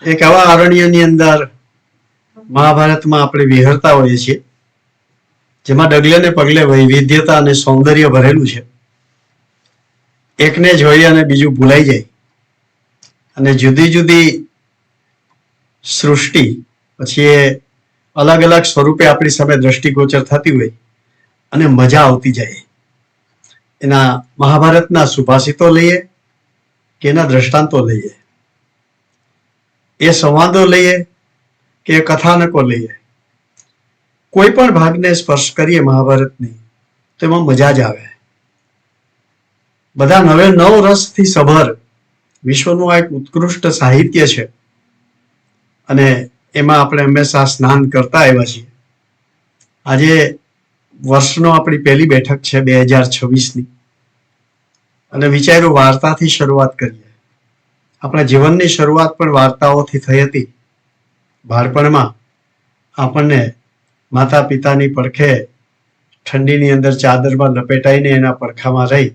એક આવા અરણ્યની અંદર મહાભારતમાં આપણે વિહરતા હોઈએ છીએ, જેમાં ડગલે ને પગલે વૈવિધ્યતા અને સૌંદર્ય ભરેલું છે. એકને જોઈ અને બીજું ભૂલાઈ જાય, અને જુદી જુદી સૃષ્ટિ પછી એ અલગ અલગ સ્વરૂપે આપણી સામે દ્રષ્ટિગોચર થતી હોય અને મજા આવતી જાય. એના મહાભારતના સુભાષિતો લઈએ કે એના દ્રષ્ટાંતો લઈએ, એ સંવાદો લઈએ કે કથાનકો લઈએ, કોઈ પણ ભાગને સ્પર્શ કરીએ મહાભારતની તો એમાં મજા જ આવે. બધા નવે નવ રસથી સભર વિશ્વનું આ એક ઉત્કૃષ્ટ સાહિત્ય છે, અને એમાં આપણે હંમેશા સ્નાન કરતા આવ્યા છીએ. આજે વર્ષનો આપણી પહેલી બેઠક છે 2026ની, અને વિચાર્યું વાર્તાથી શરૂઆત કરીએ. આપણા જીવનની શરૂઆત પણ વાર્તાઓથી થઈ હતી. બાળપણમાં આપણને માતા પિતાની પડખે ઠંડીની અંદર ચાદરમાં લપેટાઈને એના પડખામાં રહી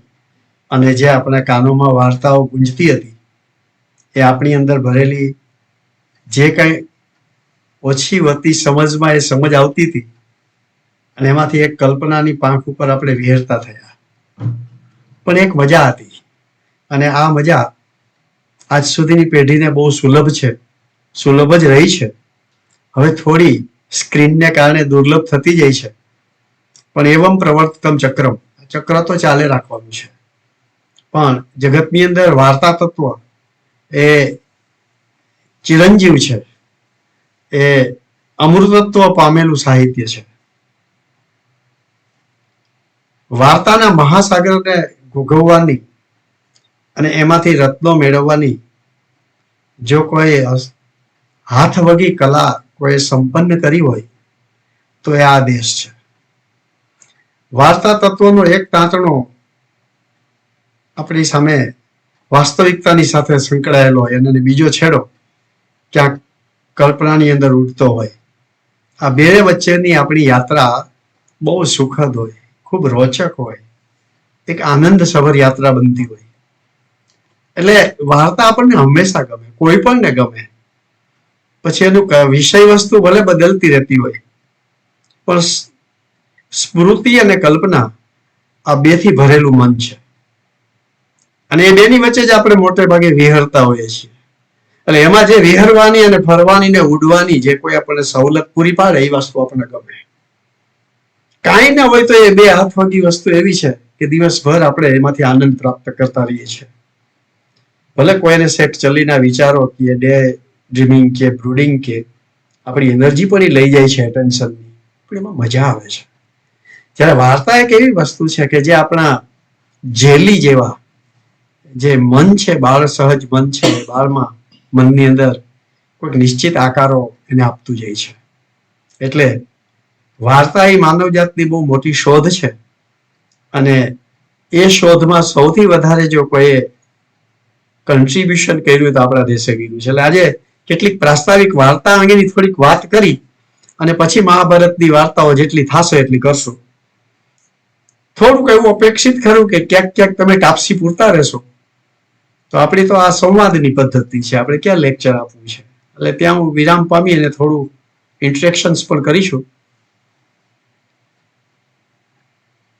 અને જે આપણા કાનોમાં વાર્તાઓ ગુંજતી હતી, એ આપણી અંદર ભરેલી જે કંઈ ઓછી વતી સમજમાં એ સમજ આવતી હતી, અને એમાંથી એક કલ્પનાની પાંખ ઉપર આપણે વિહેરતા થયા. પણ એક મજા હતી, અને આ મજા આજ સુધીની પેઢીને બહુ સુલભ છે, સુલભ જ રહી છે. હવે થોડી સ્ક્રીનને કારણે દુર્લભ થતી જાય છે, પણ એવમ પ્રવર્તકમ ચક્રમ, ચક્ર તો ચાલે રાખવાનું છે. પણ જગતની અંદર વાર્તા તત્વ એ ચિરંજીવ છે, એ અમૃતત્વ પામેલું સાહિત્ય છે. વાર્તાના મહાસાગરને ઘૂઘવવાની અને એમાંથી રત્નો મેળવવાની જો કોઈ હાથવગી કલા કોઈ સંપન્ન કરી હોય તો એ આ દેશ છે. વાર્તા તત્વનો એક તાંતણો આપણી સામે વાસ્તવિકતાની સાથે સંકળાયેલો હોય, અને બીજો છેડો ક્યાંક કલ્પનાની અંદર ઉડતો હોય. આ બે વચ્ચેની આપણી યાત્રા બહુ સુખદ હોય, ખૂબ રોચક હોય, એક આનંદ સભર યાત્રા બનતી હોય. એટલે વાર્તા આપણને હંમેશા ગમે, કોઈ પણ ને ગમે. પછી એનું વિષય વસ્તુ ભલે બદલતી રહેતી હોય, પણ સ્મૃતિ અને કલ્પના આ બેથી ભરેલું મન છે, અને એ બેની વચ્ચે જ આપણે મોટે ભાગે વિહરતા હોઈએ છીએ. એટલે એમાં જે વિહરવાની અને ફરવાની ને ઉડવાની જે કોઈ આપણને સવલત પૂરી પાડે એ વસ્તુ આપણને ગમે. કાંઈ ના હોય તો એ બે હાથવગી વસ્તુ એવી છે કે દિવસભર આપણે એમાંથી આનંદ પ્રાપ્ત કરતા રહીએ છીએ. ભલે કોઈને શેખ ચલીના વિચારો કે ડે ડ્રીમિંગ કે બ્રુડિંગ કે આપણી એનર્જી પણ એ લઈ જાય છે એટેન્શનની, પણ એમાં મજા આવે છે. જ્યારે વાર્તા એક એવી વસ્તુ છે કે જે આપણા જેલી જેવા જે મન છે, બાળ સહજ મન છે, બાળમાં મનની અંદર કોઈક નિશ્ચિત આકારો એને આપતું જાય છે. એટલે વાર્તા એ માનવજાતની બહુ મોટી શોધ છે, અને એ શોધમાં સૌથી વધારે જો કોઈ કન્ટ્રીબ્યુશન કર્યું તો આપણા દેશે કર્યું છે. એટલે આજે કેટલીક પ્રાસ્તાવિક વાર્તા અંગેની થોડીક વાત કરી, અને પછી મહાભારતની વાર્તાઓ જેટલી થશે એટલી કરશું. થોડુંક એવું અપેક્ષિત ખરું કે ક્યાંક ક્યાંક તમે ટાપસી પૂરતા રહેશો, તો આપણી તો આ સંવાદની પદ્ધતિ છે, આપણે ક્યાં લેક્ચર આપવું છે. એટલે ત્યાં હું વિરામ પામી અને થોડું ઇન્ટરેક્શન્સ પણ કરીશું.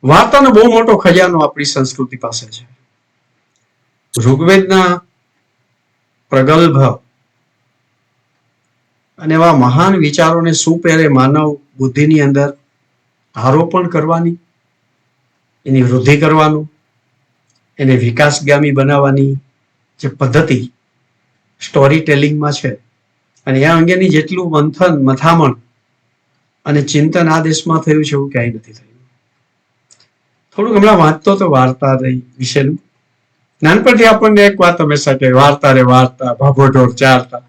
વાર્તાનો બહુ મોટો ખજાનો આપણી સંસ્કૃતિ પાસે છે. ઋગ્વેદના પ્રગલ્ભ અને એવા મહાન વિચારોને સુપેરે માનવ બુદ્ધિની અંદર આરોપણ કરવાની, એની વૃદ્ધિ કરવાનું, એને વિકાસગામી બનાવવાની જે પદ્ધતિ સ્ટોરી ટેલિંગમાં છે, અને એ અંગેની જેટલું મંથન, મથામણ અને ચિંતન આ દેશમાં થયું છે એવું ક્યાંય નથી થયું. થોડુંક હમણાં વાંચતો તો વાર્તા વિશેનું. નાનપણથી આપણને એક વાત હંમેશા કે વાર્તા રે વાર્તા, ભાભોઢોર ચારતા,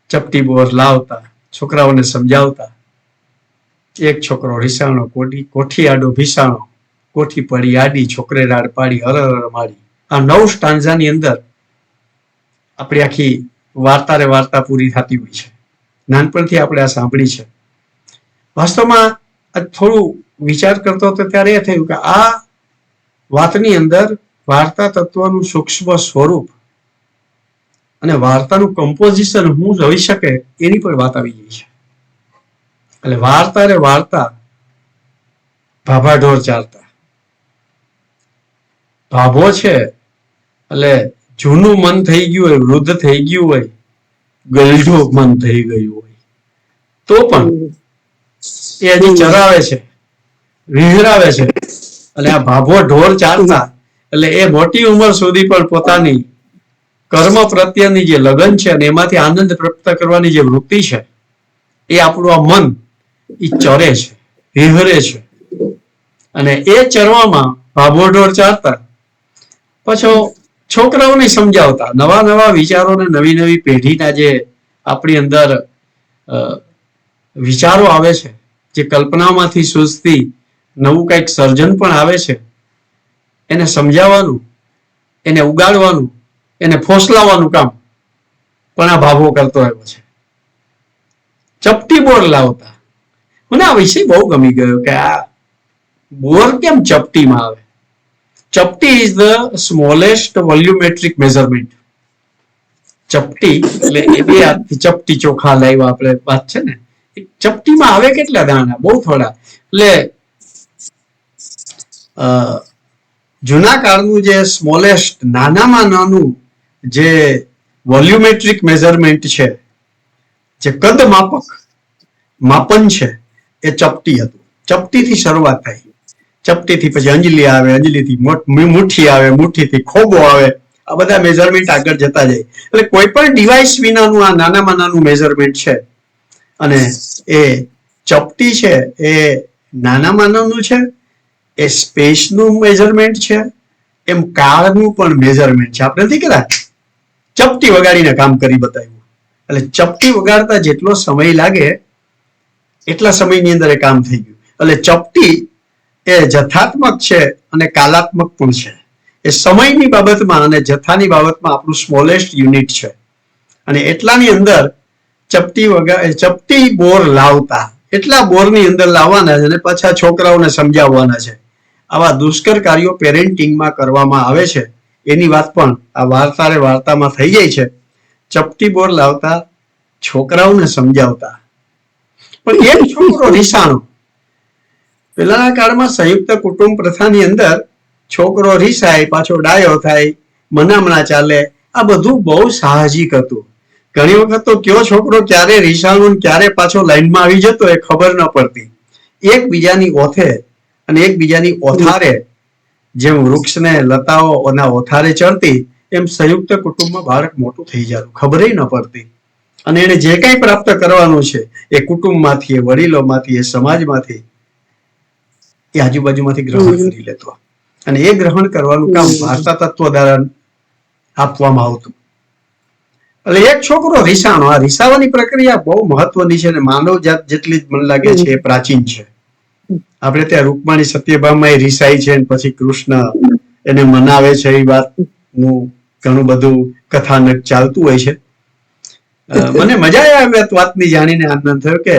ચપટી બોર લાવતા, છોકરાઓને સમજાવતા. એક છોકરો રીસાણો, કોઠી આડો ભીસાણો, કોઠી પડી આડી, છોકરે રાડ પાડી, હર માડી. આ 9 સ્ટાન્ઝાની અંદર આપણી આખી વાર્તા રે વાર્તા પૂરી થતી હોય છે. નાનપણથી આપણે આ સાંભળી છે. વાસ્તવમાં થોડું વિચાર કરતો હતો ત્યારે એ થયું કે આ વાતની અંદર વાર્તા તત્વનું સૂક્ષ્મ સ્વરૂપ અને વાર્તાનું કમ્પોઝિશન શું રહી શકે એની પણ વાત આવી ગઈ છે. એટલે વાર્તા રે વાર્તા ભાભા ઢોર ચારતા. ભાભો છે એટલે જૂનું મન થઈ ગયું હોય, વૃદ્ધ થઈ ગયું હોય, ગલઢું મન થઈ ગયું હોય, તો પણ એ હજી ચરાવે છે, વિહરાવે છે. એટલે આ ભાભો ઢોર ચારતા એટલે એ મોટી ઉંમર સુધી પણ પોતાની કર્મ પ્રત્યેની જે લગન છે અને એમાંથી આનંદ પ્રાપ્ત કરવાની જે વૃત્તિ છે, એ આપણું આ મન એ ચરે છે, વિહરે છે. અને એ ચરવામાં ભાભો ઢોર ચારતા પછી છોકરાઓને સમજાવતા, નવા નવા વિચારોને નવી નવી પેઢીના જે આપણી અંદર વિચારો આવે છે, જે કલ્પનામાંથી સૂઝતી નવું કંઈક સર્જન પણ આવે છે, એને સમજાવવાનું, એને ઉગાડવાનું, એને ફોસલાવવાનું કામ પણ આ ભાભો કરતો આવ્યો છે. ચપટી બોર લાવતા. મને આ વિષય બહુ ગમી ગયો કે આ બોર કેમ ચપટીમાં આવે. ચપટી is the smallest volumetric measurement. ચપટી એટલે એ બે હાથથી ચપટી ચોખા લાવ્યા આપણે વાત છે ને, ચપટીમાં આવે કેટલા દાણા? બહુ થોડા. એટલે જૂના કાળનું જે સ્મોલેસ્ટ નાનામાં નાનું જે વોલ્યુમેટ્રિક મેઝરમેન્ટ છે, જે કદ માપક માપન છે, એ ચપટી હતું. ચપટીથી શરૂઆત થાય. ચપટીથી પછી અંજલી આવે, અંજલીથી મુઠ્ઠી આવે, મુઠ્ઠીથી ખોબો આવે. આ બધા મેઝરમેન્ટ આગળ જતા જાય. એટલે કોઈ પણ ડિવાઇસ વિનાનું આ નાનામાં નાનું મેઝરમેન્ટ છે. અને એ ચપટી છે એ નાનામાં નાનું છે, એ સ્પેસનું મેઝરમેન્ટ છે, એમ કાળનું પણ મેઝરમેન્ટ છે. આપણે નથી કહેતા ચપટી વગાડીને કામ કરી બતાવ્યું. એટલે ચપટી વગાડતા જેટલો સમય લાગે એટલા સમયની અંદર એ કામ થઈ ગયું. એટલે ચપટી એ જથાત્મક છે અને કાલાત્મક પણ છે. એ સમયની બાબતમાં અને જથ્થાની બાબતમાં આપણું સ્મોલેસ્ટ યુનિટ છે. અને એટલાની અંદર ચપટી બોર લાવતા, એટલા બોરની અંદર લાવવાના છે અને પાછા છોકરાઓને સમજાવવાના છે. આવા દુષ્કર કાર્યો પેરેન્ટિંગમાં કરવામાં આવે છે. એની વાત પણ આ વાર્તા રે વાર્તામાં થઈ જાય છે. ચપટી બોર લાવતા, છોકરાઓને સમજાવતા. પણ એક છોકરો રીસાણો. પહેલાના કાળમાં સંયુક્ત કુટુંબ પ્રથાની અંદર છોકરો રીસાય, પાછો ડાયો થાય, મનામણા ચાલે, આ બધું બહુ સાહજિક હતું. ઘણી વખત તો કયો છોકરો ક્યારે રીસાણો ક્યારે પાછો લાઈનમાં આવી જતો એ ખબર ન પડતી. એકબીજાની ઓથે અને એકબીજાની ઓથારે જેમ વૃક્ષને લતાઓના ઓથારે ચડતી, એમ સંયુક્ત કુટુંબમાં બાળક મોટું થઈ જતું, ખબર ન પડતી. અને એને જે કંઈ પ્રાપ્ત કરવાનું છે એ કુટુંબમાંથી, એ વડીલોમાંથી, એ સમાજમાંથી, એ આજુબાજુમાંથી ગ્રહણ કરી લેતો. અને એ ગ્રહણ કરવાનું કામ વાર્તા તત્વ દ્વારા આપવામાં આવતું. એટલે એક છોકરો રીસાણો. આ રીસાવાની પ્રક્રિયા બહુ મહત્વની છે અને માનવ જાત જેટલી જ મને લાગે છે એ પ્રાચીન છે. આપણે ત્યાં રૂકમાણી સત્યભામાં એ રીસાય છે અને પછી કૃષ્ણ એને મનાવે છે, એ વાતનું ઘણું બધું કથાનક ચાલતું હોય છે. મને મજા આવી વાતની જાણીને આનંદ થયો કે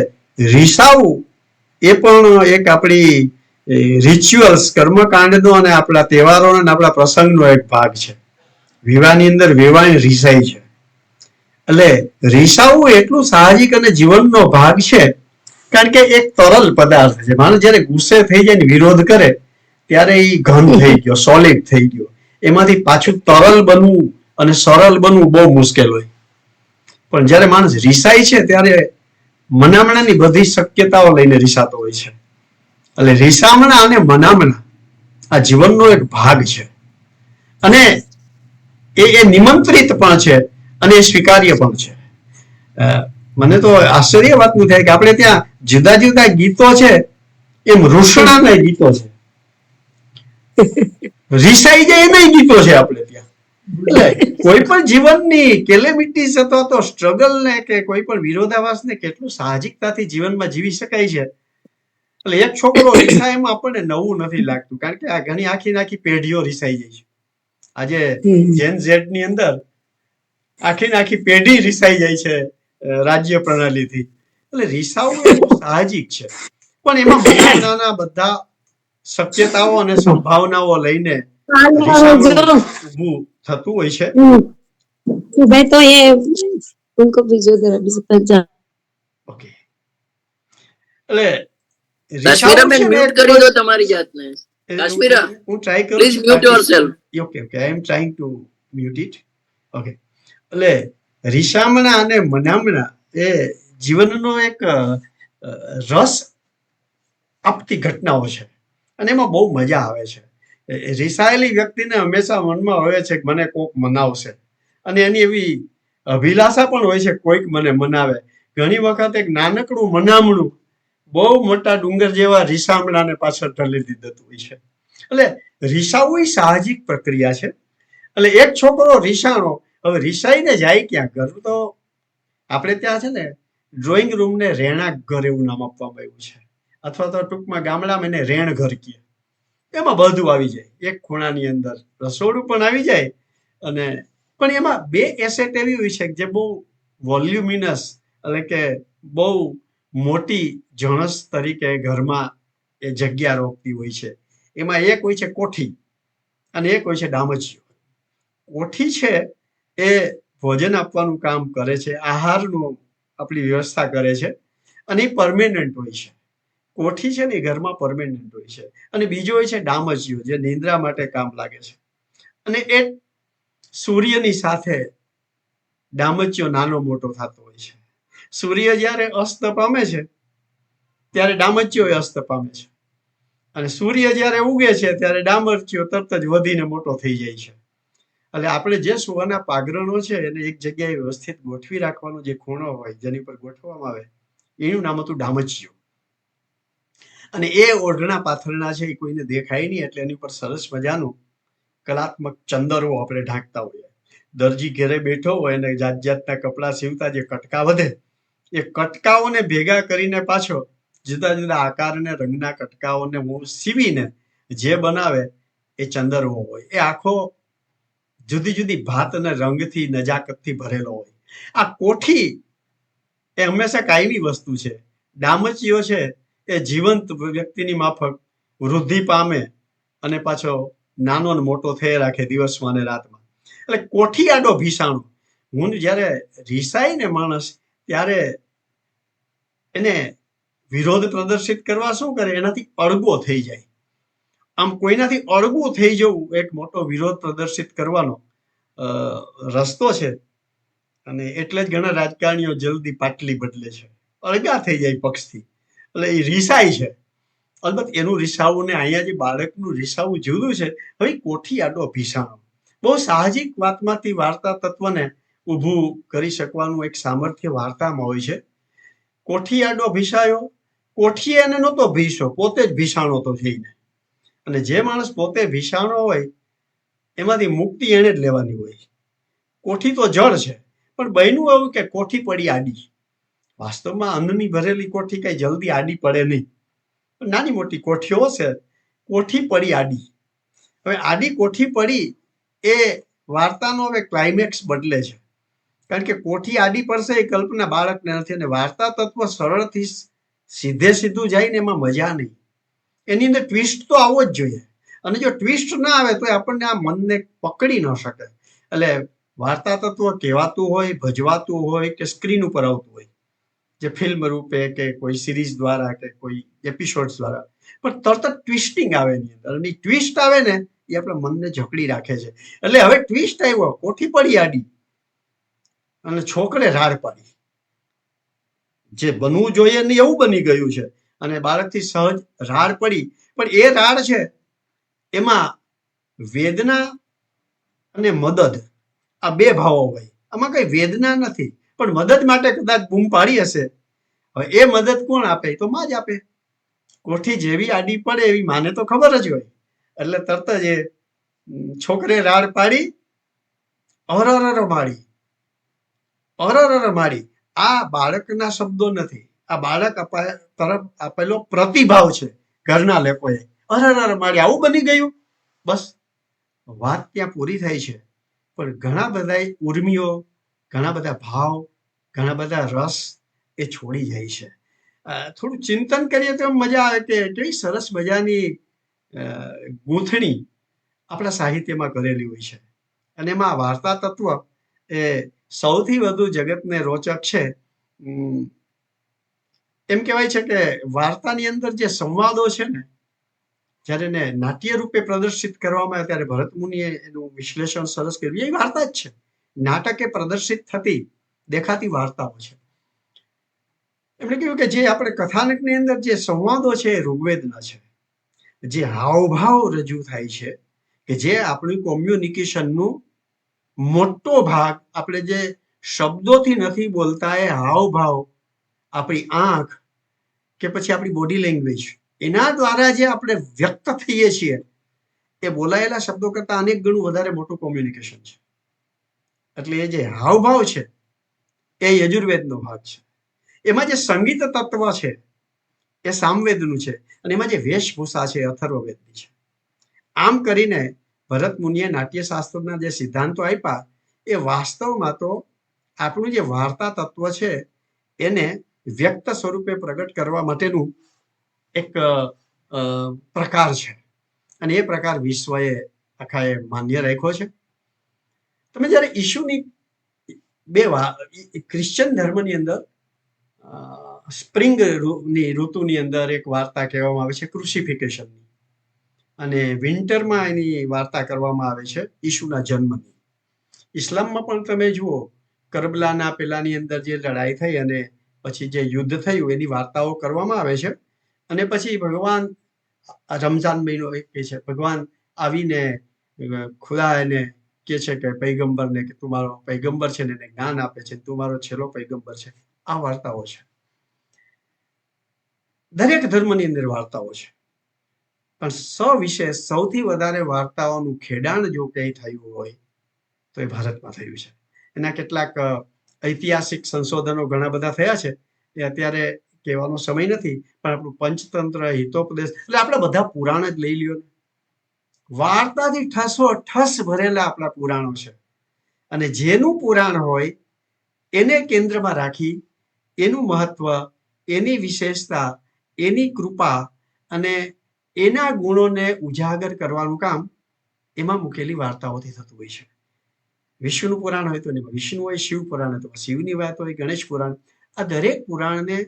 રીસાવું એ પણ એક આપણી રિચ્યુઅલ્સ, કર્મકાંડનો અને આપણા તહેવારોનો અને આપણા પ્રસંગનો એક ભાગ છે. વિવાહની અંદર વેવાણ રીસાય છે. એટલે રીસાવું એટલું સાહજિક અને જીવનનો ભાગ છે, કારણ કે એક તરલ પદાર્થ છે. માણસ જયારે ગુસ્સે થઈ જાય ને વિરોધ કરે ત્યારે એ ઘન થઈ ગયો, સોલિડ થઈ ગયો. એમાંથી પાછું તરલ બનવું અને સરળ બનવું બહુ મુશ્કેલ હોય. પણ જયારે માણસ રીસાય છે ત્યારે મનામણાની બધી શક્યતાઓ લઈને રીસાતો હોય છે. એટલે રીસામણા અને મનામણા આ જીવનનો એક ભાગ છે. અને એ નિમંત્રિત પણ છે અને એ સ્વીકાર્ય પણ છે. મને તો આશ્ચર્ય વાતનું થાય કે આપણે ત્યાં જુદા જુદા ગીતો છે, એમ રૂષણાના ગીતો છે, રીસાઈ જાય એના ગીતો છે આપણે ત્યાં. એટલે કોઈ પણ જીવનની કેલેમિટીઝ અથવા તો સ્ટ્રગલ ને કે કોઈ પણ વિરોધાભાસને કેટલું સાહજિકતાથી જીવનમાં જીવી શકાય છે. એટલે એક છોકરો રીસાય એમાં આપણને નવું નથી લાગતું, કારણ કે આ ઘણી આખી પેઢીઓ રીસાઈ જાય છે. આજે જેન ઝેડ ની અંદર આખી પેઢી રીસાઈ જાય છે રાજ્ય પ્રણાલીથી. એટલે રીસાવું એટલું સાહજિક છે, પણ એમાં મનામણાના બધા શક્યતાઓ અને સંભાવનાઓ લઈને રીસામણું ઊભું થતું હોય છે. मैं तो ये उनको भिजो दे रहा बीस ઓકે, એટલે કાશ્મીરા રિસાવું બેન છે ને મ્યુટ એક કરી કોઈ દો તમારી જાતને. કાશ્મીરા હું ટ્રાય કરું પ્લીઝ છું મ્યુટ બાકી yourself. Okay okay I M trying to mute it. Okay, એટલે રિસામણા અને મનામણા એ જીવનનો એક રસ આપતી ઘટનાઓ છે અને એમાં બહુ મજા આવે છે. રિસાયેલી વ્યક્તિને હંમેશા મનમાં હોય છે કે મને કોક મનાવશે અને એની એવી અભિલાષા પણ હોય છે કોઈક મને મનાવે. ઘણી વખત એક નાનકડું મનામણું બહુ મોટા ડુંગર જેવા રિસામણાને પાછળ ઢલી દીધું હોય છે. એટલે રિસાવું એ સાહજિક પ્રક્રિયા છે. એટલે એક છોકરો રિસાણો, હવે રિસાઈને જાય ક્યાં? ઘર તો આપણે ત્યાં છે ને ડ્રોઈંગ રૂમને રહેણાંક ઘર એવું નામ આપવામાં આવ્યું છે, અથવા તો ટૂંકમાં ગામડામાં એને રેણ ઘર કહે. એમાં બધું આવી જાય. એક ખૂણાની અંદર રસોડું પણ આવી જાય અને પણ એમાં બે એસેટ એવી હોય છે જે બહુ વોલ્યુમિનસ એટલે કે બહુ મોટી જણસ તરીકે ઘરમાં એ જગ્યા રોકતી હોય છે. એમાં એક હોય છે કોઠી અને એક હોય છે ડામચીઓ. કોઠી છે એ ભોજન આપવાનું કામ કરે છે, આહારનું આપણી વ્યવસ્થા કરે છે અને એ પરમેનન્ટ હોય છે. કોઠી છે ને એ ઘરમાં પરમેનન્ટ હોય છે. અને બીજો હોય છે ડામચીઓ, જે નિંદ્રા માટે કામ લાગે છે. અને એ સૂર્યની સાથે ડામચીઓ નાનો મોટો થતો હોય છે. સૂર્ય જ્યારે અસ્ત પામે છે ત્યારે ડામચીઓ અસ્ત પામે છે અને સૂર્ય જ્યારે ઉગે છે ત્યારે ડામચીઓ તરત જ વધીને મોટો થઈ જાય છે. એટલે આપણે જે સુવાના પાગરણો છે એને એક જગ્યાએ વ્યવસ્થિત ગોઠવી રાખવાનો જે ખૂણો હોય જેની પર ગોઠવવામાં આવે એનું નામ હતું ડામચીઓ. અને એ ઓઢણા પાથરણા છે એ કોઈને દેખાય નહીં એટલે એની પર સરસ મજાનું કલાત્મક ચંદરો આપણે ઢાંકતા હોઈએ. દરજી ઘેરે બેઠો હોય અને જાત જાતના કપડાં સીવતા જે કટકા વધે એ કટકાઓને ભેગા કરીને પાછો જુદા જુદા આકાર અને રંગના કટકાઓને સીવીને જે બનાવે એ ચંદરવો હોય. એ આખો જુદી જુદી ભાત અને રંગથી નજાકતથી ભરેલો હોય. આ કોઠી એ હંમેશા કાયમી વસ્તુ છે. ડામચીઓ છે એ જીવંત વ્યક્તિની માફક વૃદ્ધિ પામે અને પાછો નાનો ને મોટો થઈ રાખે દિવસમાં અને રાતમાં. એટલે કોઠી આડો ભીસાણો. હું જ્યારે રિસાય ને માણસ ત્યારે એને વિરોધ પ્રદર્શિત કરવા શું કરે? એનાથી અળગો થઈ જાય. આમ કોઈનાથી અળગું થઈ જવું એક મોટો વિરોધ પ્રદર્શિત કરવાનો રસ્તો છે. અને એટલે જ ઘણા રાજકારણીઓ જલ્દી પાટલી બદલે છે, અળગા થઈ જાય પક્ષથી. એટલે એ રિસાય છે. અલબત્ત એનું રિસાવું ને અહીંયા જે બાળકનું રિસાવું જુદું છે. હવે કોઠી આડો ભીસાણો બહુ સાહજિક વાતમાંથી વાર્તા તત્વને ઊભું કરી શકવાનું એક સામર્થ્ય વાર્તામાં હોય છે. કોઠી આડો ભીસાયો, કોઠીએ એને નહોતો ભીસો, પોતે જ ભીસાણો તો થઈને. અને જે માણસ પોતે ભીસાણો હોય એમાંથી મુક્તિ એને જ લેવાની હોય. કોઠી તો જળ છે પણ બન્યું એવું કે કોઠી પડી આડી. વાસ્તવમાં અન્નની ભરેલી કોઠી કઈ જલ્દી આડી પડે નહીં. નાની મોટી કોઠીઓ હશે, કોઠી પડી આડી. હવે આડી કોઠી પડી એ વાર્તાનો હવે ક્લાઇમેક્સ બદલે છે. કારણ કે કોઠી આડી પડશે એ કલ્પના બાળકને નથી અને વાર્તા તત્વ સરળથી સીધે સીધું જાય ને એમાં મજા નહીં. એની અંદર ટ્વિસ્ટ તો આવવો જ જોઈએ અને જો ટ્વિસ્ટ ના આવે તો આપણને આ મનને પકડી ન શકે. એટલે વાર્તા તત્વ કહેવાતું હોય, ભજવાતું હોય કે સ્ક્રીન ઉપર આવતું હોય, જે ફિલ્મ રૂપે કે કોઈ સિરીઝ દ્વારા કે કોઈ એપિસોડ દ્વારા, પણ તરત જ ટ્વિસ્ટિંગ આવે એની અંદર અને ટ્વિસ્ટ આવે ને એ આપણા મનને જકડી રાખે છે. એટલે હવે ટ્વિસ્ટ આવ્યો, કોઠી પડી આડી અને છોકરે રાડ પાડી. જે બનવું જોઈએ નહીં એવું બની ગયું છે અને બાળકથી સહજ રાડ પડી. પણ એ રાડ છે એમાં વેદના અને મદદ આ બે ભાવો હોય. આમાં કઈ વેદના નથી પણ મદદ માટે કદાચ બૂમ પાડી હશે. હવે એ મદદ કોણ આપે? તો માં જ આપે. કોઠી જેવી આડી પડે એવી માને તો ખબર જ હોય એટલે તરત જ એ છોકરે રાડ પાડી, અરર માડી, અરર માડી. આ બાળકના શબ્દો નથી, આ બાળક તરફ આપેલો પ્રતિભાવ છે ઘરના લોકોએ. અરર માડી, આવું બની ગયું. બસ વાત ત્યાં પૂરી થાય છે. પણ ઘણા બધા ઉર્મિઓ, ઘણા બધા ભાવ, ઘણા બધા રસ એ છોડી જાય છે. થોડું ચિંતન કરીએ તો મજા આવે કે કેવી સરસ મજાની ગૂંથણી આપણા સાહિત્યમાં કરેલી હોય છે અને એમાં વાર્તા તત્વ એ સૌથી વધુ જગતને રોચક છે. એમ કહેવાય છે કે વાર્તાની અંદર જે સંવાદો છે ને, જ્યારે એને નાટ્ય રૂપે પ્રદર્શિત કરવામાં આવે ત્યારે ભરત મુનિએ એનું વિશ્લેષણ સરસ કર્યું. એ વાર્તા જ છે, નાટકે પ્રદર્શિત થતી દેખાતી વાર્તાઓ છે. એમણે કહ્યું કે જે આપણે કથાનકની અંદર જે સંવાદો છે એ ઋગ્વેદના છે. જે હાવભાવ રજૂ થાય છે કે જે આપણી કોમ્યુનિકેશનનું મોટો ભાગ, આપણે જે શબ્દોથી નથી બોલતા એ હાવભાવ, આપણી આંખ કે પછી આપણી બોડી લેંગ્વેજ, એના દ્વારા જે આપણે વ્યક્ત થઈએ છીએ એ બોલાયેલા શબ્દો કરતા અનેક ગણું વધારે મોટું કોમ્યુનિકેશન છે. એટલે એ જે હાવભાવ છે એ યજુર્વેદનો ભાગ છે. એમાં જે સંગીત તત્વ છે એ સામવેદનું છે, અને એમાં જે વેશભૂષા છે એ અથર્વવેદની છે. આમ કરીને ભરત મુનિએ નાટ્યશાસ્ત્રના જે સિદ્ધાંતો આપ્યા એ વાસ્તવમાં તો આપણું જે વાર્તા તત્વ છે એને વ્યક્ત સ્વરૂપે પ્રગટ કરવા માટેનું એક પ્રકાર છે, અને એ પ્રકાર વિશ્વએ આખાએ માન્ય રાખ્યો છે. તમે જ્યારે ઈશુની ક્રિશ્ચન ધર્મની અંદર સ્પ્રિંગ ની ઋતુની અંદર એક વાર્તા કહેવામાં આવે છે ક્રુસિફિકેશનની, અને વિન્ટરમાં એની વાર્તા કરવામાં આવે છે ઈશુના જન્મની. ઇસ્લામમાં પણ તમે જુઓ, કરબલાના પેલાની અંદર જે લડાઈ થઈ અને પછી જે યુદ્ધ થયું એની વાર્તાઓ કરવામાં આવે છે. અને પછી ભગવાન, રમઝાન મહિનો એ કહે છે, ભગવાન આવીને ખુદા એને કે છે કે પૈગંબરને કે તું મારો પૈગંબર છે ને એને જ્ઞાન આપે છે, તું મારો છેલ્લો પૈગંબર છે. આ વાર્તાઓ છે. દરેક ધર્મની અંદર વાર્તાઓ છે, પણ સવિશેષ સૌથી વધારે વાર્તાઓનું ખેડાણ જો ક્યાંય થયું હોય તો એ ભારતમાં થયું છે. એના કેટલાક ઐતિહાસિક સંશોધનો ઘણા બધા થયા છે, એ અત્યારે કહેવાનો સમય નથી. પણ આપણું પંચતંત્ર, હિતોપદેશ, એટલે આપણે બધા પુરાણ જ લઈ લ્યો. વાર્તાથી ઠસ ભરેલા આપણા પુરાણો છે, અને જેનું પુરાણ હોય એને કેન્દ્રમાં રાખી એનું મહત્વ, એની વિશેષતા, એની કૃપા અને એના ગુણોને ઉજાગર કરવાનું કામ એમાં મૂકેલી વાર્તાઓથી થતું હોય છે. વિષ્ણુ પુરાણ હોય તો વિષ્ણુ હોય, શિવ પુરાણ હોય તો શિવની વાત હોય, ગણેશ પુરાણ, આ દરેક પુરાણને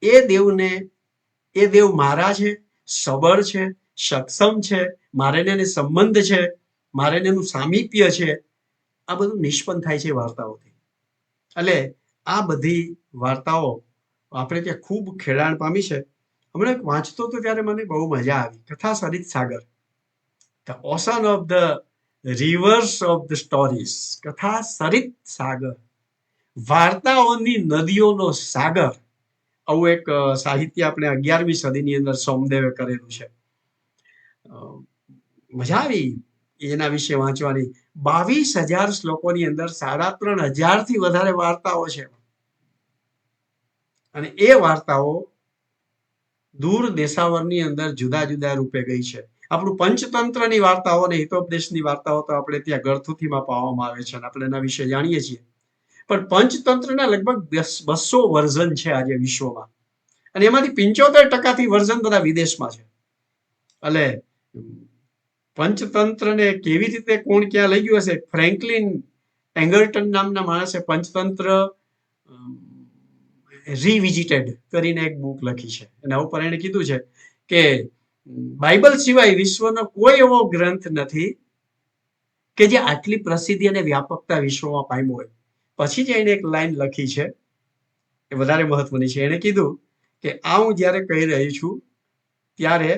એ દેવ મારા છે, સબળ છે, સક્ષમ છે, મારે એને સંબંધ છે, મારે એનું સામીપ્ય છે, આ બધું નિષ્પન્ન થાય છે વાર્તાઓથી. એટલે આ બધી વાર્તાઓ આપણે ત્યાં ખૂબ ખેડાણ પામી છે. હમણાં વાંચતો હતો ત્યારે મને બહુ મજા આવી. Katha Sarit Sagar, the ocean of the rivers of the stories. Katha Sarit સાગર, વાર્તાઓની નદીઓનો સાગર. આવું એક સાહિત્ય આપણે 11મી સદીની અંદર સોમદેવે કરેલું છે. મજા આવી એના વિશે વાંચવાની. 22,000 શ્લોકોની અંદર 3,500 થી વધારે વાર્તાઓ છે, અને એ વાર્તાઓ દૂર દેશાવરની અંદર જુદા જુદા રૂપે ગઈ છે. આપણું પંચતંત્રની વાર્તાઓ અને હિતોપદેશની વાર્તાઓ તો આપણે ત્યાં ગળથુથીમાં પાવામાં આવે છે, અને આપણે એના વિશે જાણીએ છીએ. પણ પંચતંત્રના લગભગ 200 વર્ઝન છે આજે વિશ્વમાં, અને એમાંથી 75% વર્ઝન બધા વિદેશમાં છે. એટલે પંચતંત્રને કેવી રીતે કોણ ક્યાં લઈ ગયું હશે. ફ્રેન્કલિન એંગલ્ટન નામના માણસે પંચતંત્ર રીવિઝિટેડ કરીને એક બુક લખી છે. એના ઉપર એને કીધું છે કે બાઇબલ સિવાય વિશ્વનો કોઈ એવો ગ્રંથ નથી કે જે આટલી પ્રસિદ્ધિ અને વ્યાપકતા વિશ્વમાં પામ્યો હોય. પછી જ એને એક લાઈન લખી છે, એ વધારે મહત્વની છે. એને કીધું કે આ હું જ્યારે કહી રહી છું ત્યારે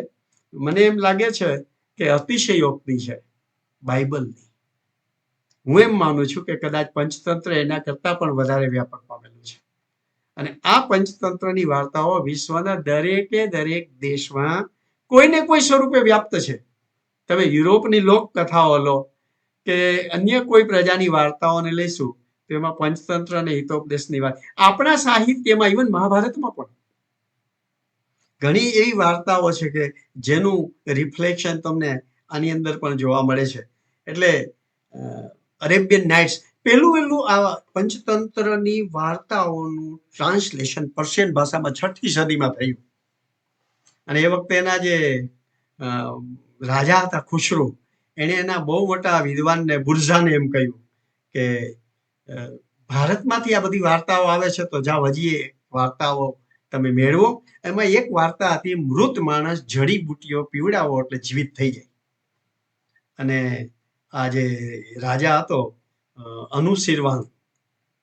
મને એમ લાગે છે કે અતિશયોક્તિ છે બાઇબલની. હું એમ માનું છું કે કદાચ પંચતંત્ર એના કરતા પણ વધારે વ્યાપક પામેલું છે. અને આ પંચતંત્રની વાર્તાઓ વિશ્વના દરેકે દરેક દેશમાં કોઈને કોઈ સ્વરૂપે વ્યાપ્ત છે. તમે યુરોપની લોક કથાઓ લો કે અન્ય કોઈ પ્રજાની વાર્તાઓને લઈશું તો એમાં પંચતંત્ર અને હિતોપદેશની વાત. આપણા સાહિત્યમાં, ઇવન મહાભારતમાં પણ ઘણી એવી વાર્તાઓ છે કે જેનું રિફ્લેક્શન તમને આની અંદર પણ જોવા મળે છે. એટલે અરેબિયન નાઇટ્સ, પહેલું આ પંચતંત્રની વાર્તાઓનું ટ્રાન્સલેશન પર્શિયન ભાષામાં 6ઠી સદીમાં થયું. અને એ વખતે એના જે રાજા હતા ખુશરો, એણે એના બહુ મોટા વિદ્વાનને બુરઝાને એમ કહ્યું કે ભારતમાંથી આ બધી વાર્તાઓ આવે છે, તો જાઓ હજી એ વાર્તાઓ તમે મેળવો. એમાં એક વાર્તા હતી, મૃત માણસ જડીબુટીઓ પીવડાવો એટલે જીવિત થઈ જાય. અને આ જે રાજા હતો અનુશીરવાન,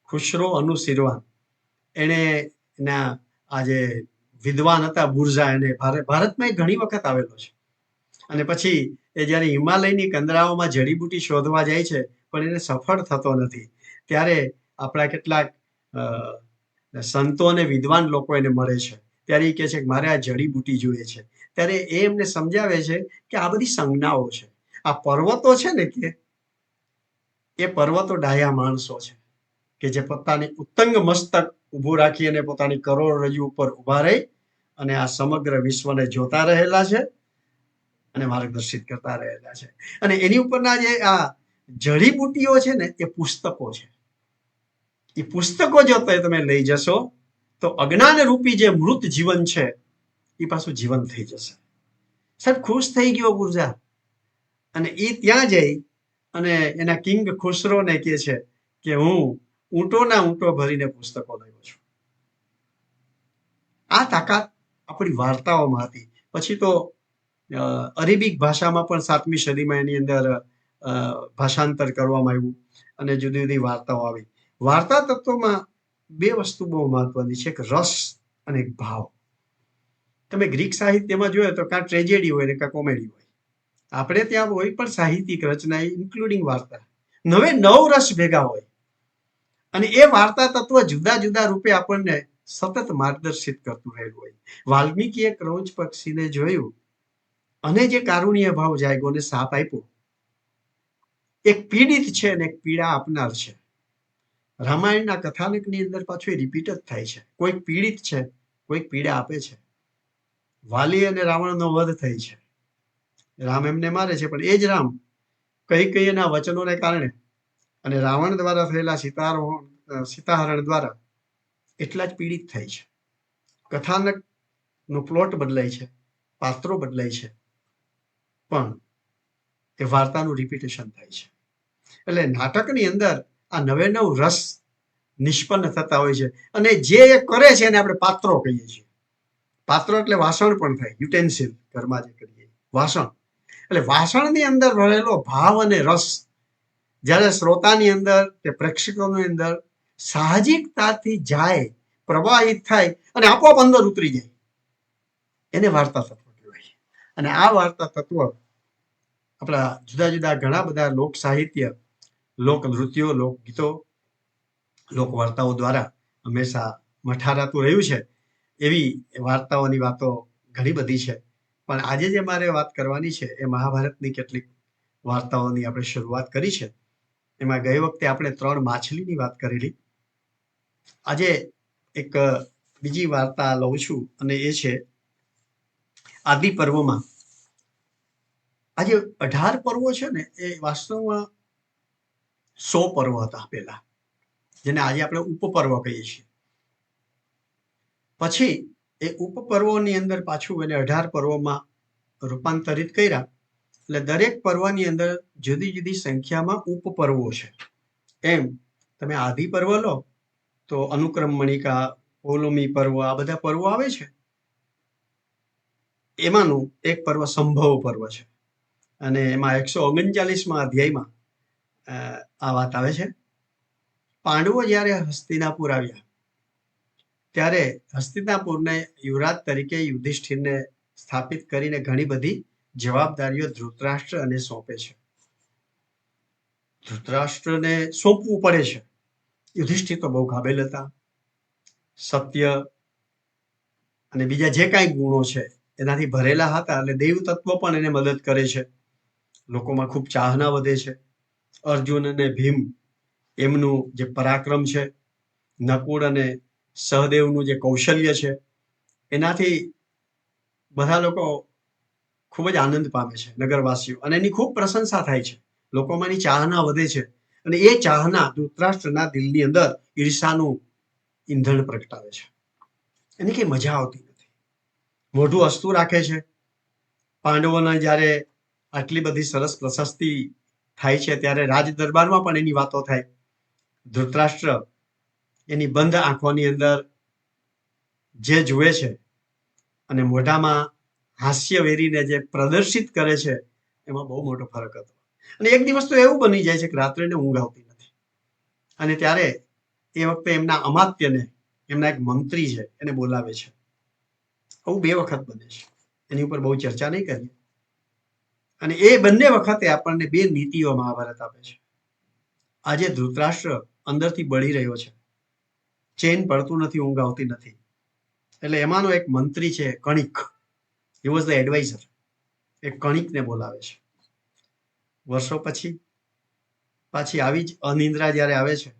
ખુશરો અનુશીરવાન, એને એના આ જે વિદ્વાન હતા બુરઝા, એને ભારતમાં ઘણી વખત આવેલો છે. અને પછી એ જ્યારે હિમાલયની કંદરાઓમાં જડીબુટી શોધવા જાય છે, પણ એને સફળ થતો નથી. ત્યારે આપણા કેટલાક સંતો અને વિદ્વાન લોકો એને મળે છે. ત્યારે એ કહે છે કે મારે આ જડીબુટી જોઈએ છે. ત્યારે એ એમને સમજાવે છે કે આ બધી સંજ્ઞાઓ છે. આ પર્વતો છે ને, કે એ પર્વતો ડાયા માણસો છે કે જે પોતાની ઉત્તંગ મસ્તક ઊભું રાખી અને પોતાની કરોડરજ્જુ ઉપર ઊભા રહી અને આ સમગ્ર વિશ્વને જોતા રહેલા છે અને માર્ગદર્શિત કરતા રહેલા છે. અને એની ઉપરના જે આ જડીબુટીઓ છે ને, એ પુસ્તકો છે. એ પુસ્તકો જો તમે લઈ જશો તો અજ્ઞાન રૂપી જે મૃત જીવન છે એ પાછું જીવન થઈ જશે. સાહેબ ખુશ થઈ ગયો બુરઝા, અને એ ત્યાં જઈ અને એના કિંગ ખુસરોને કહે છે કે હું ઊંટોના ઊંટો ભરીને પુસ્તકો લાવ્યો છું. આ તાકાત આપણી વાર્તાઓમાં હતી. પછી તો અરેબિક ભાષામાં પણ 7મી સદીમાં એની અંદર ભાષાંતર કરવામાં આવ્યું અને જુદી જુદી વાર્તાઓ આવી. વાર્તા તત્વમાં બે વસ્તુ બહુ મહત્વની છે, એક રસ અને એક ભાવ. તમે ગ્રીક સાહિત્યમાં જોયો તો કાં ટ્રેજેડી હોય ને કાં કોમેડી હોય. આપણે ત્યાં કોઈ પણ સાહિત્યિક રચના ઇન્ક્લુડિંગ વાર્તા 9 રસ ભેગા હોય અને એ વાર્તા તત્વ જુદા જુદા રૂપે આપણને સતત માર્ગદર્શિત કરતું રહેલું હોય. વાલ્મીકીએ ક્રોંચ પક્ષીને જોયું અને જે કારુણ્ય ભાવ જાગ્યો ને સાપ આપ્યો. એક પીડિત છે અને એક પીડા આપનાર છે. રામાયણના કથાનકની અંદર પાછું એ રિપીટ જ થાય છે. કોઈક પીડિત છે, કોઈક પીડા આપે છે. વાલી અને રાવણનો વધ થાય છે. રામ એમને મારે છે, પણ એ જ રામ કઈ એના વચનોને કારણે અને રાવણ દ્વારા થયેલા સીતાહરણ દ્વારા એટલા જ પીડિત થાય છે. કથાનકનો પ્લોટ બદલાય છે, પાત્રો બદલાય છે, પણ એ વાર્તાનું રિપીટેશન થાય છે. એટલે નાટકની અંદર આ 9 રસ નિષ્પન્ન થતા હોય છે. અને જે કરે છે એને આપણે પાત્રો કહીએ છીએ. પાત્રો એટલે વાસણ પણ થાય, યુટેન્સિલ ઘરમાં જે કરીએ વાસણ. એટલે વાસણની અંદર રહેલો ભાવ અને રસ જ્યારે શ્રોતાની અંદર કે પ્રેક્ષકોની અંદર સાહજિકતાથી જાય, પ્રવાહિત થાય અને આપોઆપ અંદર ઉતરી જાય, એને વાર્તા તત્વ કહેવાય. અને આ વાર્તા તત્વ આપણા જુદા જુદા ઘણા બધા લોક સાહિત્ય, લોક નૃત્યો, લોકગીતો, લોક વાર્તાઓ દ્વારા હંમેશા મઠારાતું રહ્યું છે. એવી વાર્તાઓની વાતો ઘણી બધી છે, પણ આજે જે મારે વાત કરવાની છે એ મહાભારતની કેટલીક વાર્તાઓની આપણે શરૂઆત કરી છે. એમાં ગઈ વખતે આપણે 3 માછલીની વાત કરેલી. આજે એક બીજી વાર્તા લઉં છું અને એ છે આદિ પર્વમાં. આજે 18 પર્વો છે ને, એ વાસ્તવમાં 100 પર્વ હતા પહેલા, જેને આજે આપણે ઉપપર્વ કહીએ છીએ. પછી એ ઉપપર્વોની અંદર પાછું એને 18 પર્વોમાં રૂપાંતરિત કર્યા. એટલે દરેક પર્વની અંદર જુદી જુદી સંખ્યામાં ઉપપર્વો છે. એમ તમે આદિ પર્વ લો તો અનુક્રમ મણિકા, પૌલમી પર્વ, આ બધા પર્વો આવે છે. એમાંનું એક પર્વ સંભવ પર્વ છે અને એમાં 139માં અધ્યાયમાં આ વાત આવે છે. પાંડવો જ્યારે હસ્તિનાપુર આવ્યા ત્યારે હસ્તિનાપુરને યુવરાજ તરીકે યુધિષ્ઠિરને સ્થાપિત કરીને ઘણી બધી જવાબદારીઓ ધૃતરાષ્ટ્ર અને સોંપે છે. ધૃતરાષ્ટ્રને સોંપવું પડે છે. યુધિષ્ઠિર તો બહુ કાબેલ હતા. સત્ય અને બીજા જે કાંઈ ગુણો છે એનાથી ભરેલા હતા. એટલે દેવ તત્વ પણ એને મદદ કરે છે. લોકોમાં ખૂબ ચાહના વધે છે. અર્જુન અને ભીમ એમનું જે પરાક્રમ છે, નકુળ અને સહદેવનું જે કૌશલ્ય છે, એનાથી બધા લોકો ખૂબ જ આનંદ પામે છે, નગરવાસીઓ, અને એની ખૂબ પ્રશંસા થાય છે. લોકોમાંની ચાહના વધે છે અને એ ચાહના ધૃતરાષ્ટ્રના દિલની અંદર ઈર્ષાનું ઈંધણ પ્રગટાવે છે. એની કઈ મજા આવતી નથી. મોઢું હસતું રાખે છે. પાંડવોના જ્યારે આટલી બધી સરસ પ્રશસ્તિ થાય છે ત્યારે રાજ દરબારમાં પણ એની વાતો થાય. ધૃતરાષ્ટ્ર એની બંધ આંખોની અંદર જે જુએ છે અને મોઢામાં હાસ્ય વેરીને જે પ્રદર્શિત કરે છે એમાં બહુ મોટો ફરક હતો. અને એક દિવસ તો એવું બની જાય છે કે રાત્રે એને ઊંઘ આવતી નથી અને ત્યારે એ વખતે એમના અમાત્યને, એમના એક મંત્રી છે, એને બોલાવે છે. આવું 2 વખત બને છે, એની ઉપર બહુ ચર્ચા નહીં કરીએ. અને એ બંને વખતે આપણને 2 નીતિઓ મહાભારત આપે છે. આજે ધૃતરાષ્ટ્ર અંદરથી બળી રહ્યો છે, ચેન પડતું નથી, ઊંઘ આવતી નથી. એટલે એમાંનો એક મંત્રી છે કણિક, હી વોઝ ધ એડવાઇઝર. એ કણિકને બોલાવે છે. વર્ષો પછી પાછી આવી જ અનિદ્રા જ્યારે આવે છે,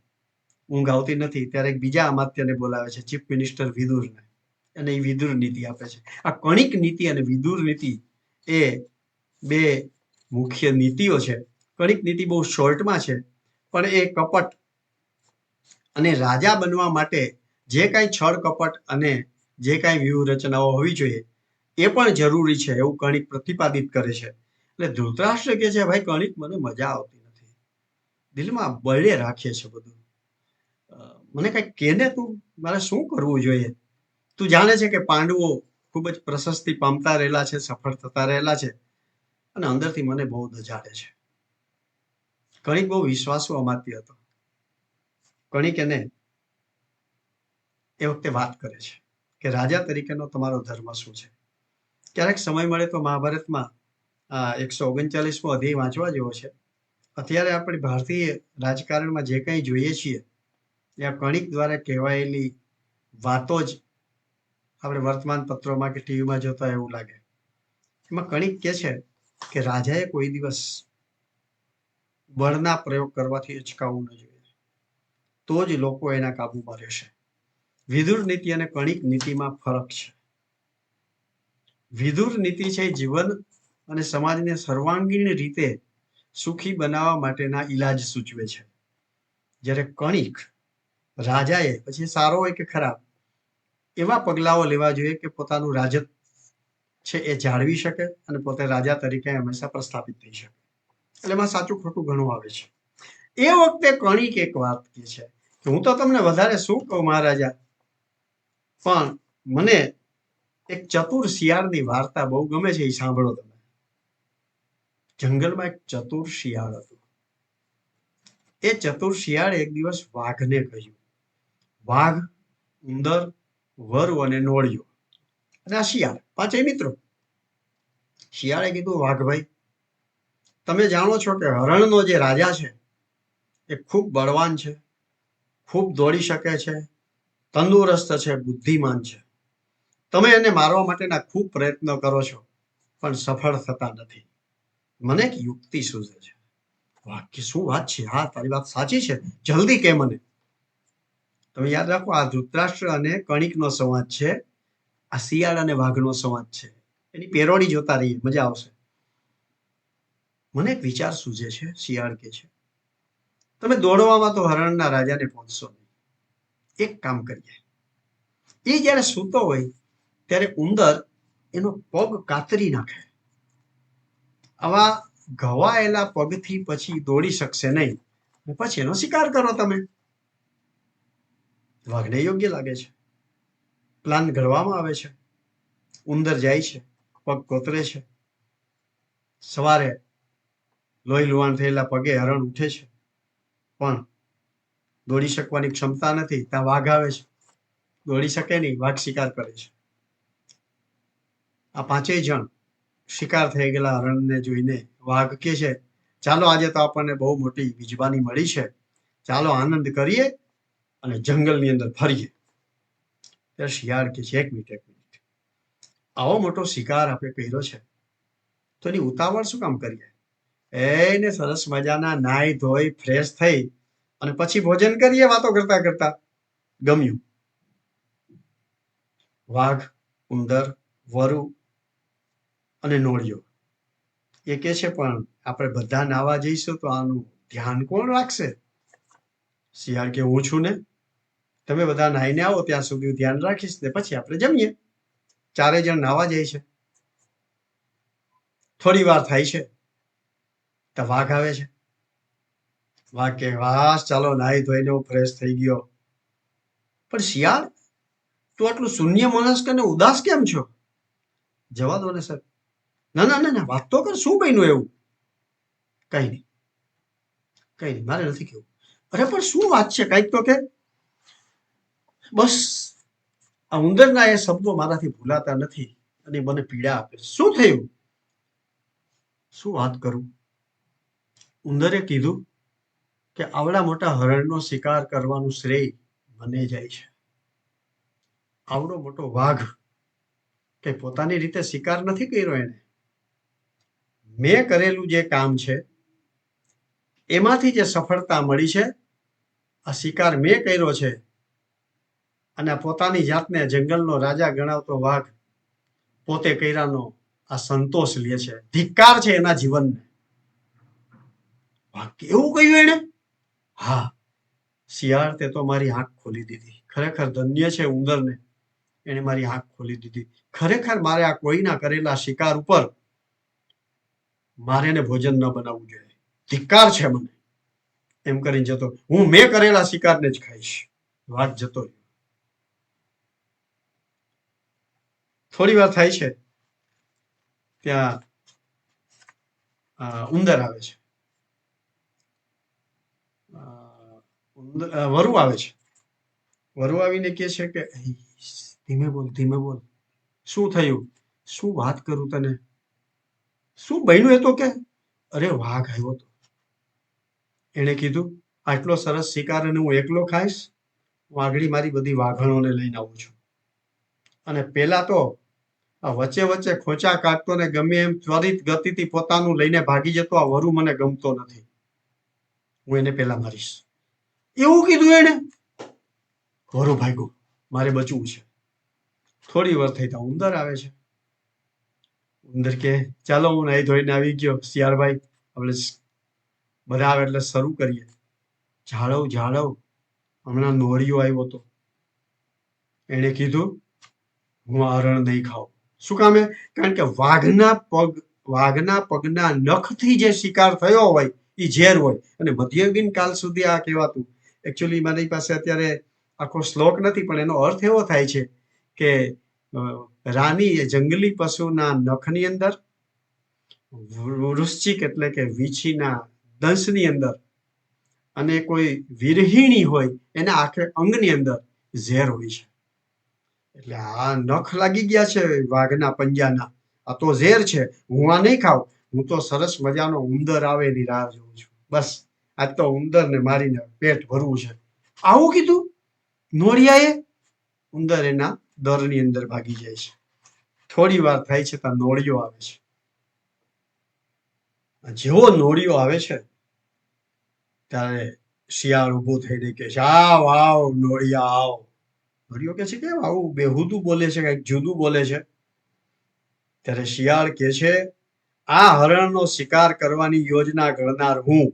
ઊંઘ આવતી નથી, ત્યારે એક બીજા અમાત્યને બોલાવે છે, ચીફ મિનિસ્ટર વિદુરને, અને એ વિદુર નીતિ આપે છે. આ કણિક નીતિ અને વિદુર નીતિ એ 2 મુખ્ય નીતિઓ છે. કણિક નીતિ બહુ શોર્ટમાં છે, પણ એ કપટ અને રાજા બનવા માટે જે કાંઈ છળ કપટ અને જે કાંઈ વ્યૂહરચનાઓ હોવી જોઈએ એ પણ જરૂરી છે એવું કણિક પ્રતિપાદિત કરે છે. એટલે ધૃતરાષ્ટ્ર કે છે, ભાઈ કણિક, મને મજા આવતી નથી, દિલમાં બળે રાખે છે બધું, મને કંઈક કેને તું, મારે શું કરવું જોઈએ? તું જાણે છે કે પાંડવો ખૂબ જ પ્રશસ્તિ પામતા રહેલા છે, સફળ થતા રહેલા છે, અને અંદરથી મને બહુ દજાડે છે. કણિક બહુ વિશ્વાસુ અમાત્ય હતો. કણિક એને એ વખતે વાત કરે છે કે રાજા તરીકેનો તમારો ધર્મ શું છે? ક્યારેક સમય મળે તો મહાભારતમાં 139મો અધ્યાય વાંચવા જેવો છે. અત્યારે આપણી ભારતીય રાજકારણમાં જે કંઈ જોઈએ છીએ એ આ કણિક દ્વારા કહેવાયેલી વાતો જ આપણે વર્તમાન પત્રોમાં કે ટીવીમાં જોતા એવું લાગે. એમાં કણિક કહે છે કે રાજાએ કોઈ દિવસ બળના પ્રયોગ કરવાથી અચકાવવું ન જોઈએ, તો જ લોકો એના કાબુમાં રહેશે. વિદુર નીતિ અને કણિક નીતિમાં ફરક છે. વિદુર નીતિ છે જીવન અને સમાજને સર્વાંગીણ રીતે સુખી બનાવવા માટેના ઈલાજ સૂચવે છે, જ્યારે કણિક રાજાએ, પછી સારો હોય કે ખરાબ, એવા પગલાઓ લેવા જોઈએ કે પોતાનું રાજત છે એ જાળવી શકે અને પોતે રાજા તરીકે હંમેશા પ્રસ્થાપિત થઈ શકે. એટલે એમાં સાચું ખોટું ઘણું આવે છે. એ વખતે કણિક એક વાત કહે છે કે હું તો તમને વધારે શું કહું મહારાજા, પણ મને એક ચતુર શિયાળની વાર્તા બહુ ગમે છે, એ સાંભળો તમે. જંગલમાં એક ચતુર શિયાળ હતું. એ ચતુર શિયાળે એક દિવસ વાઘને કહ્યું, વાઘ, ઉંદર, વરુ અને નોળિયો અને આ શિયાળ, 5 મિત્રો. શિયાળે કીધું, વાઘભાઈ, તમે જાણો છો કે હરણનો જે રાજા છે એ ખૂબ બળવાન છે, ખૂબ દોડી શકે છે, તંદુરસ્ત છે, બુદ્ધિમાન છે. તમે એને મારવા માટેના ખૂબ પ્રયત્નો કરો છો, પણ સફળ થતા નથી. મને એક યુક્તિ સૂઝે છે. વાહ, કે શું વાત છે, હા તારી વાત સાચી છે, જલ્દી કે મને. તમે યાદ રાખો, આ ધૃતરાષ્ટ્ર અને કણિકનો સંવાદ છે, આ શિયાળ અને વાઘનો સંવાદ છે. એની પેરોડી જોતા રહીએ, મજા આવશે. મને એક વિચાર સૂઝે છે, શિયાળ કે છે, તમે દોડવામાં તો હરણના રાજાને પહોંચશો નહીં. એક કામ કરીએ, એ જ્યારે સૂતો હોય ત્યારે ઉંદર એનો પગ કાતરી નાખે. આવા ઘવાયેલા પગથી પછી દોડી શકશે નહીં, પછી એનો શિકાર કરો તમે. વાઘને યોગ્ય લાગે છે. પ્લાન ઘડવામાં આવે છે. ઉંદર જાય છે, પગ કોતરે છે. સવારે લોહી લુહાણ થયેલા પગે હરણ ઉઠે છે, પણ દોડી શકવાની ક્ષમતા નથી. ત્યાં વાઘ આવે છે, દોડી શકે નહીં, વાઘ શિકાર કરે છે. આ 5 જણ શિકાર થઈ ગયેલા હરણને જોઈને વાઘ કે છે, ચાલો આજે તો આપણને બહુ મોટી મિજબાની મળી છે, ચાલો આનંદ કરીએ અને જંગલની અંદર ફરીએ. ત્યારે શિયાળ કે છે, એક મિનિટ, આવો મોટો શિકાર આપણે કર્યો છે, તો એની ઉતાવળ શું કામ કરીએ? એને સરસ મજાના નાઈ ધોઈ ફ્રેશ થઈ અને પછી ભોજન કરીએ વાતો કરતા કરતા. ગમ્યું. વાઘ, ઉંદર, વરુ અને નોળિયો એ કે છે, પણ આપણે બધા નાવા જઈશું તો આનું ધ્યાન કોણ રાખશે? શિયાળ કે, હું છું ને, તમે બધા નાઈને આવો ત્યાં સુધી ધ્યાન રાખીશ ને પછી આપણે જમીએ. 4 જણ નાવા જાય છે. થોડી વાર થાય છે, તો વાઘ આવે છે. વાહ કે વાહ, ચાલો નાહી ધોઈને હું ફ્રેશ થઈ ગયો. પણ શિયાળ, તું આટલું શૂન્ય મનસ્ક અને ઉદાસ કેમ છો? જવા દો ને સર. ના ના ના ના, વાત તો કર, શું બન્યું એવું? કઈ નહીં, કઈ નહીં, મારે નથી કેવું. અરે પણ શું વાત છે, કઈક તો કે. બસ આ ઉંદરના એ શબ્દો મારાથી ભૂલાતા નથી અને મને પીડા આપે છે. શું થયું? શું વાત કરું? ઉંદરે કીધું કે આવડા મોટા હરણનો શિકાર કરવાનું શ્રેય મને જાય છે. આવડો મોટો વાઘ કે પોતાની રીતે શિકાર નથી કર્યો એને. મેં કરેલું જે કામ છે એમાંથી જે સફળતા મળી છે, આ શિકાર મેં કર્યો છે, અને પોતાની જાતને જંગલનો રાજા ગણાવતો વાઘ પોતે કર્યાનો આ સંતોષ લે છે. ધિક્કાર છે એના જીવનને. વાહ, કેવું કહ્યું એને? હા શિયાળ, તે તો મારી આંખ ખોલી દીધી. ખરેખર ધન્ય છે ઉંદરને, એને મારી આંખ ખોલી દીધી. ખરેખર મારે આ કોઈના કરેલા શિકાર ઉપર મારે એને ભોજન ન બનાવવું જોઈએ. ધિક્કાર છે મને. એમ કરીને જતો, હું મેં કરેલા શિકારને જ ખાઈશ. વાત જતો રહ્યો. થોડી વાર થાય છે ત્યાં ઉંદર આવે છે. વરુ આવે છે. વરુ આવીને કહે છે કે ધીમે બોલ, ધીમે બોલ. શું થયું? શું વાત કરું તને? શું બન્યું એ તો કે? અરે વાઘ આવ્યો હતો. એણે કીધું આટલો સરસ શિકાર અને હું એકલો ખાઈશ? હું આગળ મારી બધી વાઘણોને લઈને આવું છું. અને પેલા તો આ વચ્ચે વચ્ચે ખોચા કાઢતો ને ગમે એમ ત્વરિત ગતિથી પોતાનું લઈને ભાગી જતો આ વરુ મને ગમતો નથી. હું એને પેલા મારીશ. એવું કીધું એને. વરુ ભાગ્યો, મારે બચવું છે. થોડી વાર થઈ ત્યાં ઉંદર આવે છે. ઉંદર કે ચાલો હું નાહી ધોઈને આવી ગયો શિયાળભાઈ, આપણે બધા આવે એટલે શરૂ કરીએ. જાળવ જાળવ, હમણાં નોળિયો આવ્યો હતો. એણે કીધું હું આ હરણ નહીં ખાઉં. શું કામે? કારણ કે વાઘના પગના નખથી જે શિકાર થયો હોય એ ઝેર હોય. અને મધ્યયુગીન કાળ સુધી આ કહેવાતું. એકચ્યુઅલી મારી પાસે અત્યારે આખો શ્લોક નથી, પણ એનો અર્થ એવો થાય છે કે રાની જંગલી પશુના નખની અંદર, વૃશ્ચિક એટલે કે વીછીના દંશની અંદર, અને કોઈ વિરહિણી હોય એના આખે અંગની અંદર ઝેર હોય છે. એટલે આ નખ લાગી ગયા છે વાઘના પંજાના, આ તો ઝેર છે. હું આ નહીં ખાઉં. હું તો સરસ મજાનો ઉંદર આવે એની રાહ જોઉં છું. બસ આજ તો ઉંદરને મારીને પેટ ભરવું છે. આવું કીધું નોળિયાએ. ઉંદર એના દરની અંદર ભાગી જાય છે. થોડી વાર થાય છે ત્યાં નોળિયો આવે છે. જેવો નોળિયો આવે છે ત્યારે શિયાળ ઊભો થઈને કે છે આવ આવ નોળિયા આવ. નોળિયો કે છે કેમ આવું બેહુદું બોલે છે, કઈક જુદું બોલે છે? ત્યારે શિયાળ કે છે આ હરણનો શિકાર કરવાની યોજના ઘડનાર હું.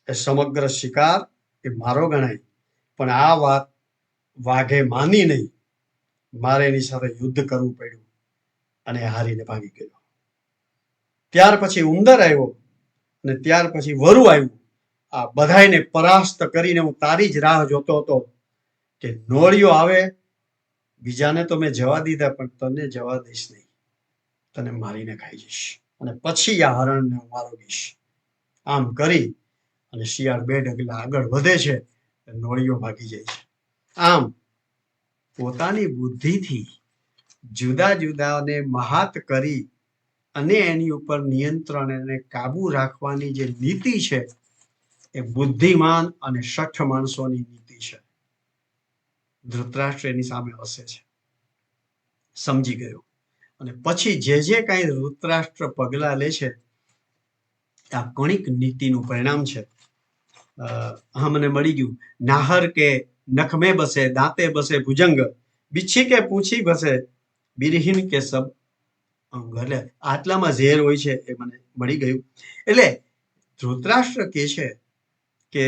એ સમગ્ર શિકાર એ મારો ગણાય. પણ આ વાત વાઘે માની નહીં. મારે એની સાથે યુદ્ધ કરવું પડ્યું અને હારીને ભાગી ગયો. ત્યાર પછી ઉંદર આવ્યો અને ત્યાર પછી વરુ આવ્યું. આ બધાને પરાસ્ત કરીને હું તારી જ રાહ જોતો હતો કે નોળિયો આવે. બીજાને તો મેં જવા દીધા, પણ તને જવા દઈશ નહીં. તને મારીને ખાઈ જઈશ અને પછી આ હરણને હું મારીશ. આમ કરી અને શિયાળ 2 ડગલા આગળ વધે છે, નોળિયો ભાગી જાય છે. આમ પોતાની બુદ્ધિથી જુદા જુદાને મહાત કરી અને એની ઉપર નિયંત્રણ અને કાબુ રાખવાની જે નીતિ છે એ બુદ્ધિમાન અને શઠ માણસોની નીતિ છે. ધૃતરાષ્ટ્ર એની સામે હસે છે. સમજી ગયો. અને પછી જે કાંઈ ધૃતરાષ્ટ્ર પગલા લે છે આ કણિક નીતિનું પરિણામ છે. હા મને મળી ગયું. નાહર કે નખમે બસે, દાંતે બસે ભુજંગ, બિચ્છી કે પૂછી બસે, બિરહીન કે સબ અંગ. એટલે આટલામાં ઝેર હોય છે એ મને મળી ગયું. એટલે ધૃતરાષ્ટ્ર કહે છે કે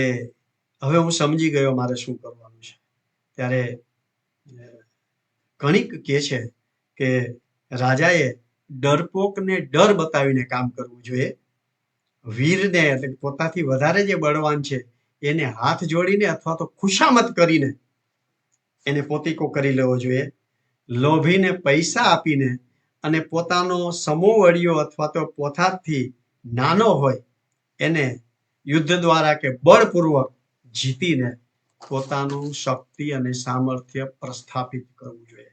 હવે હું સમજી ગયો મારે શું કરવાનું છે. ત્યારે કણિક કહે છે કે રાજાએ ડરપોકને ડર બતાવીને કામ કરવું જોઈએ વીરને એટલે કે પોતાથી વધારે જે બળવાન છે એને હાથ જોડીને અથવા તો ખુશામત કરીને એને પોતીકો કરી લેવો જોઈએ. લોભીને પૈસા આપીને અને પોતાનો સમોવડીયો અથવા તો પોતાથી નાનો હોય એને યુદ્ધ દ્વારા કે બળપૂર્વક જીતીને પોતાનું શક્તિ અને સામર્થ્ય પ્રસ્થાપિત કરવું જોઈએ.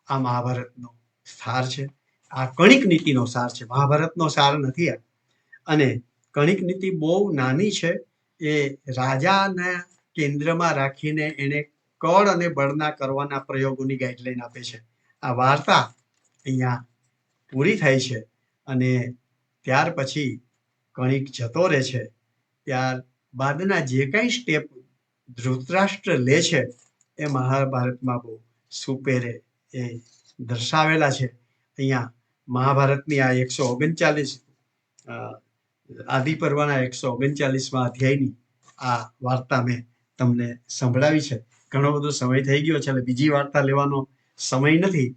આ મહાભારતનો સાર છે. આ કણિક નીતિનો સાર છે. મહાભારતનો સાર નથી આ. અને કણિક નીતિ બહુ નાની છે. એ રાજાના કેન્દ્રમાં રાખીને એને કળ અને બળના કરવાના પ્રયોગોની ગાઈડલાઈન આપે છે. આ વાર્તા અહીંયા પૂરી થાય છે અને ત્યાર પછી કણિક જતો રહે છે. ત્યાર બાદના જે કાંઈ સ્ટેપ ધૃતરાષ્ટ્ર લે છે એ મહાભારતમાં બહુ સુપેરે એ દર્શાવેલા છે. અહીંયા મહાભારતની આ 139 આદિ પર્વના 139મા અધ્યાયની આ વાર્તા મેં તમને સંભળાવી છે. ઘણો બધો સમય થઈ ગયો છે એટલે બીજી વાર્તા લેવાનો સમય નથી.